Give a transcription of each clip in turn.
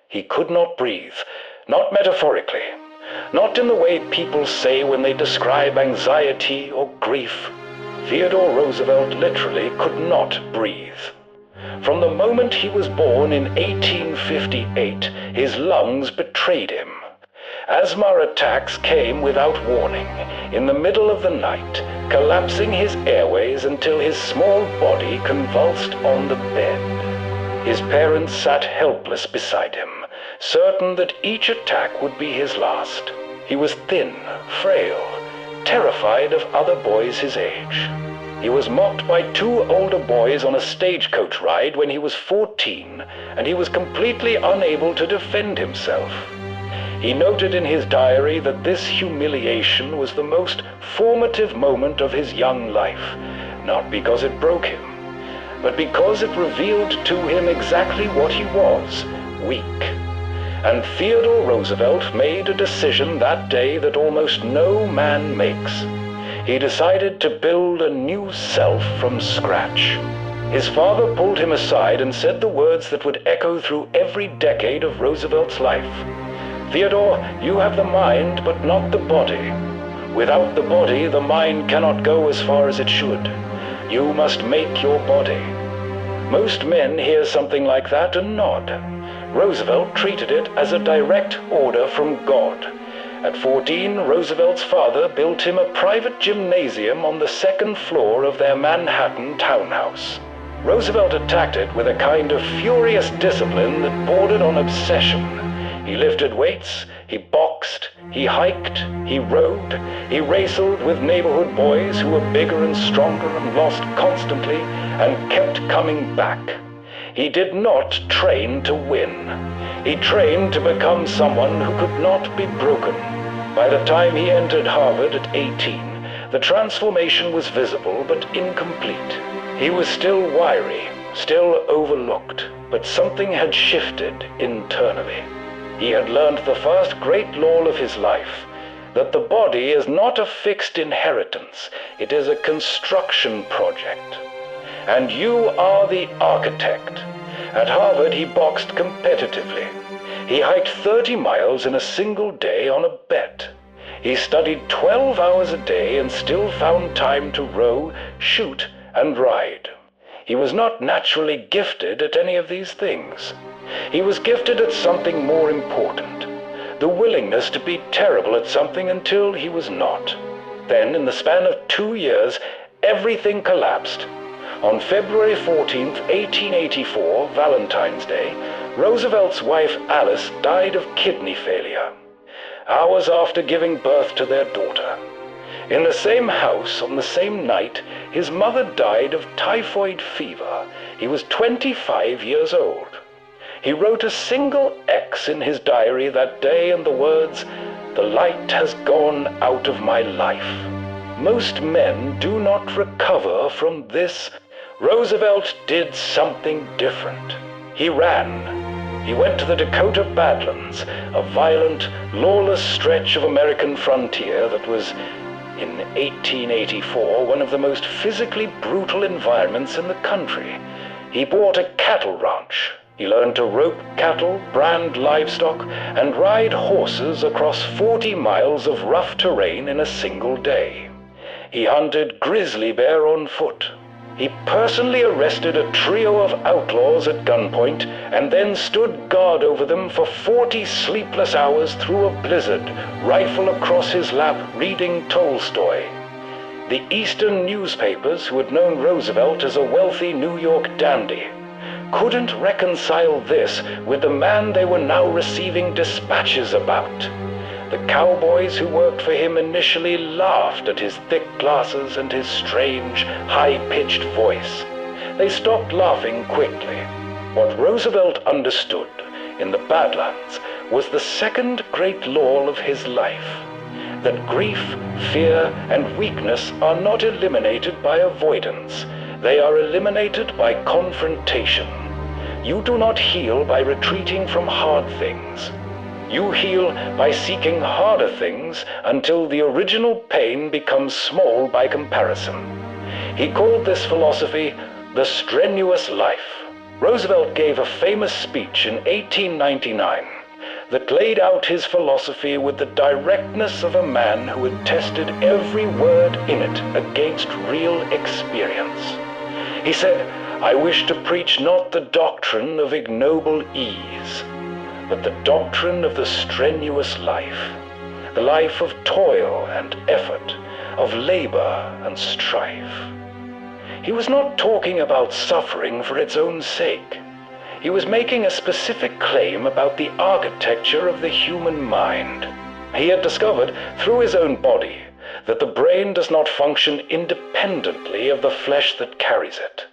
He could not breathe, not metaphorically, not in the way people say when they describe anxiety or grief. Theodore Roosevelt literally could not breathe. From the moment he was born in 1858, his lungs betrayed him. Asthma attacks came without warning, in the middle of the night, collapsing his airways until his small body convulsed on the bed. His parents sat helpless beside him, certain that each attack would be his last. He was thin, frail, terrified of other boys his age. He was mocked by 2 older boys on a stagecoach ride when he was 14, and he was completely unable to defend himself. He noted in his diary that this humiliation was the most formative moment of his young life, not because it broke him, but because it revealed to him exactly what he was, weak. And Theodore Roosevelt made a decision that day that almost no man makes. He decided to build a new self from scratch. His father pulled him aside and said the words that would echo through every decade of Roosevelt's life. "Theodore, you have the mind, but not the body. Without the body, the mind cannot go as far as it should. You must make your body." Most men hear something like that and nod. Roosevelt treated it as a direct order from God. At 14, Roosevelt's father built him a private gymnasium on the 2nd floor of their Manhattan townhouse. Roosevelt attacked it with a kind of furious discipline that bordered on obsession. He lifted weights, he boxed, he hiked, he rode, he raceled with neighborhood boys who were bigger and stronger and lost constantly and kept coming back. He did not train to win. He trained to become someone who could not be broken. By the time he entered Harvard at 18, the transformation was visible but incomplete. He was still wiry, still overlooked, but something had shifted internally. He had learned the first great law of his life, that the body is not a fixed inheritance, it is a construction project. And you are the architect. At Harvard, he boxed competitively. He hiked 30 miles in a single day on a bet. He studied 12 hours a day and still found time to row, shoot, and ride. He was not naturally gifted at any of these things. He was gifted at something more important, the willingness to be terrible at something until he was not. Then, in the span of 2 years, everything collapsed. On February 14, 1884, Valentine's Day, Roosevelt's wife Alice died of kidney failure, hours after giving birth to their daughter. In the same house, on the same night, his mother died of typhoid fever. He was 25 years old. He wrote a single X in his diary that day and the words, "The light has gone out of my life." Most men do not recover from this. Roosevelt did something different. He ran. He went to the Dakota Badlands, a violent, lawless stretch of American frontier that was, in 1884, one of the most physically brutal environments in the country. He bought a cattle ranch. He learned to rope cattle, brand livestock, and ride horses across 40 miles of rough terrain in a single day. He hunted grizzly bear on foot. He personally arrested a trio of outlaws at gunpoint and then stood guard over them for 40 sleepless hours through a blizzard, rifle across his lap, reading Tolstoy. The Eastern newspapers, who had known Roosevelt as a wealthy New York dandy, couldn't reconcile this with the man they were now receiving dispatches about. The cowboys who worked for him initially laughed at his thick glasses and his strange, high-pitched voice. They stopped laughing quickly. What Roosevelt understood in the Badlands was the second great law of his life, that grief, fear, and weakness are not eliminated by avoidance. They are eliminated by confrontation. You do not heal by retreating from hard things. You heal by seeking harder things until the original pain becomes small by comparison. He called this philosophy the strenuous life. Roosevelt gave a famous speech in 1899 that laid out his philosophy with the directness of a man who had tested every word in it against real experience. He said, "I wish to preach not the doctrine of ignoble ease, but the doctrine of the strenuous life, the life of toil and effort, of labor and strife." He was not talking about suffering for its own sake. He was making a specific claim about the architecture of the human mind. He had discovered, through his own body, that the brain does not function independently of the flesh that carries it.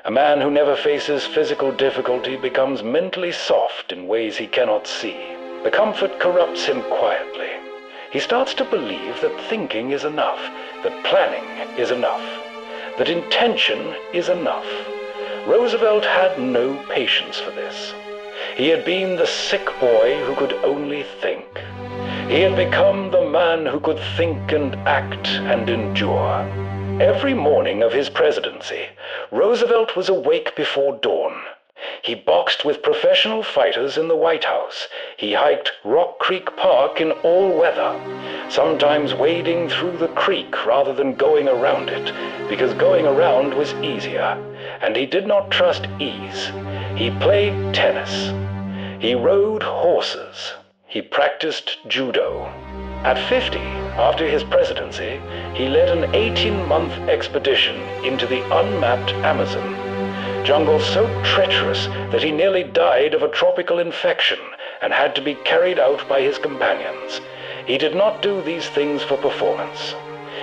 A man who never faces physical difficulty becomes mentally soft in ways he cannot see. The comfort corrupts him quietly. He starts to believe that thinking is enough, that planning is enough, that intention is enough. Roosevelt had no patience for this. He had been the sick boy who could only think. He had become the man who could think and act and endure. Every morning of his presidency, Roosevelt was awake before dawn. He boxed with professional fighters in the White House. He hiked Rock Creek Park in all weather, sometimes wading through the creek rather than going around it, because going around was easier, and he did not trust ease. He played tennis. He rode horses. He practiced judo. At 50, after his presidency, he led an 18-month expedition into the unmapped Amazon, jungle so treacherous that he nearly died of a tropical infection and had to be carried out by his companions. He did not do these things for performance.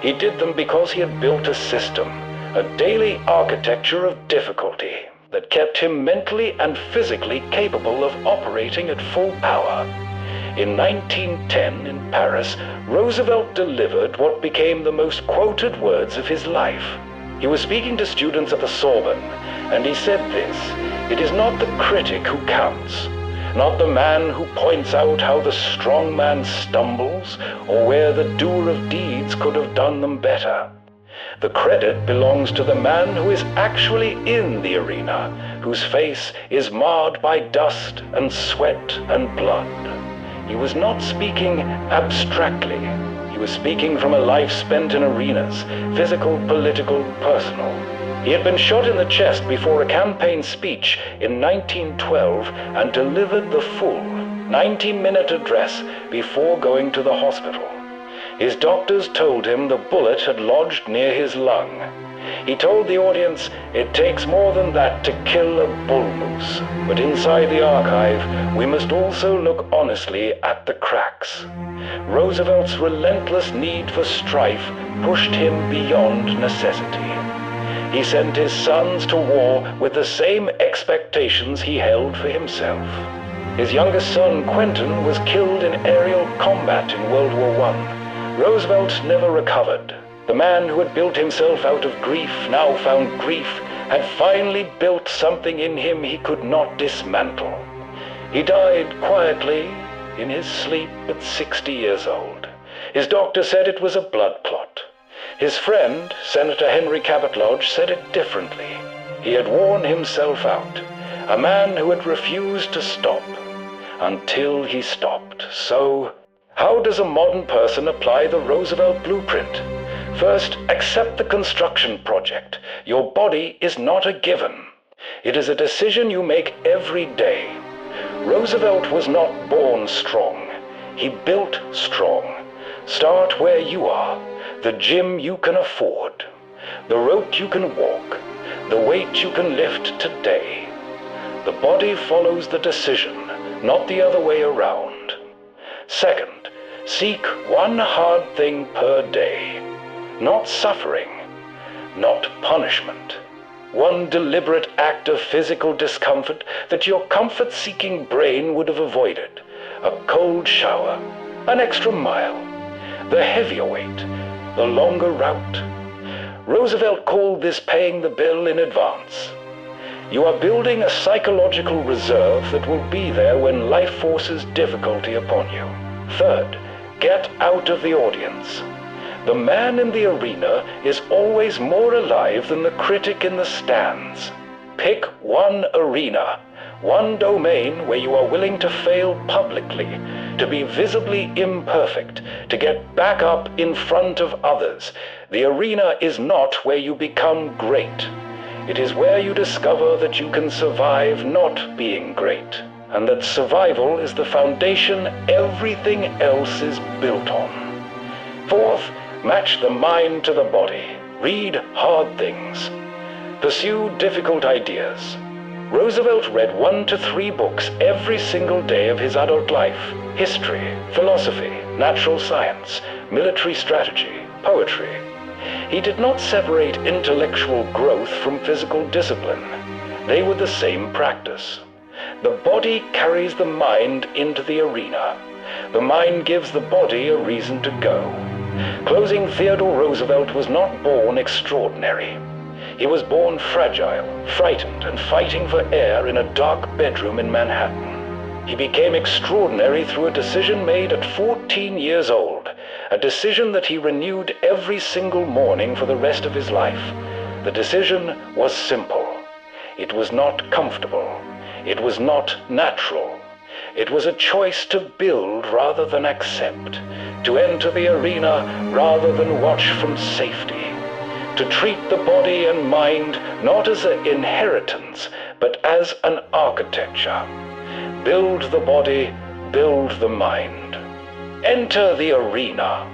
He did them because he had built a system, a daily architecture of difficulty that kept him mentally and physically capable of operating at full power. In 1910, in Paris, Roosevelt delivered what became the most quoted words of his life. He was speaking to students at the Sorbonne, and he said this: "It is not the critic who counts, not the man who points out how the strong man stumbles or where the doer of deeds could have done them better. The credit belongs to the man who is actually in the arena, whose face is marred by dust and sweat and blood." He was not speaking abstractly. He was speaking from a life spent in arenas, physical, political, personal. He had been shot in the chest before a campaign speech in 1912 and delivered the full 90-minute address before going to the hospital. His doctors told him the bullet had lodged near his lung. He told the audience, "It takes more than that to kill a bull moose, but inside the archive, we must also look honestly at the cracks." Roosevelt's relentless need for strife pushed him beyond necessity. He sent his sons to war with the same expectations he held for himself. His youngest son, Quentin, was killed in aerial combat in World War I. Roosevelt never recovered. The man who had built himself out of grief now found grief had finally built something in him he could not dismantle. He died quietly in his sleep at 60 years old. His doctor said it was a blood clot. His friend, Senator Henry Cabot Lodge, said it differently. He had worn himself out, a man who had refused to stop until he stopped. So, how does a modern person apply the Roosevelt blueprint? First, accept the construction project. Your body is not a given. It is a decision you make every day. Roosevelt was not born strong. He built strong. Start where you are, the gym you can afford, the route you can walk, the weight you can lift today. The body follows the decision, not the other way around. Second, seek one hard thing per day. Not suffering, not punishment. One deliberate act of physical discomfort that your comfort-seeking brain would have avoided. A cold shower, an extra mile, the heavier weight, the longer route. Roosevelt called this paying the bill in advance. You are building a psychological reserve that will be there when life forces difficulty upon you. Third, get out of the audience. The man in the arena is always more alive than the critic in the stands. Pick one arena, one domain where you are willing to fail publicly, to be visibly imperfect, to get back up in front of others. The arena is not where you become great. It is where you discover that you can survive not being great, and that survival is the foundation everything else is built on. Fourth, match the mind to the body. Read hard things. Pursue difficult ideas. Roosevelt read 1 to 3 books every single day of his adult life: history, philosophy, natural science, military strategy, poetry. He did not separate intellectual growth from physical discipline. They were the same practice. The body carries the mind into the arena. The mind gives the body a reason to go. Closing, Theodore Roosevelt was not born extraordinary. He was born fragile, frightened, and fighting for air in a dark bedroom in Manhattan. He became extraordinary through a decision made at 14 years old, a decision that he renewed every single morning for the rest of his life. The decision was simple. It was not comfortable. It was not natural. It was a choice to build rather than accept, to enter the arena rather than watch from safety, to treat the body and mind not as an inheritance, but as an architecture. Build the body, build the mind. Enter the arena.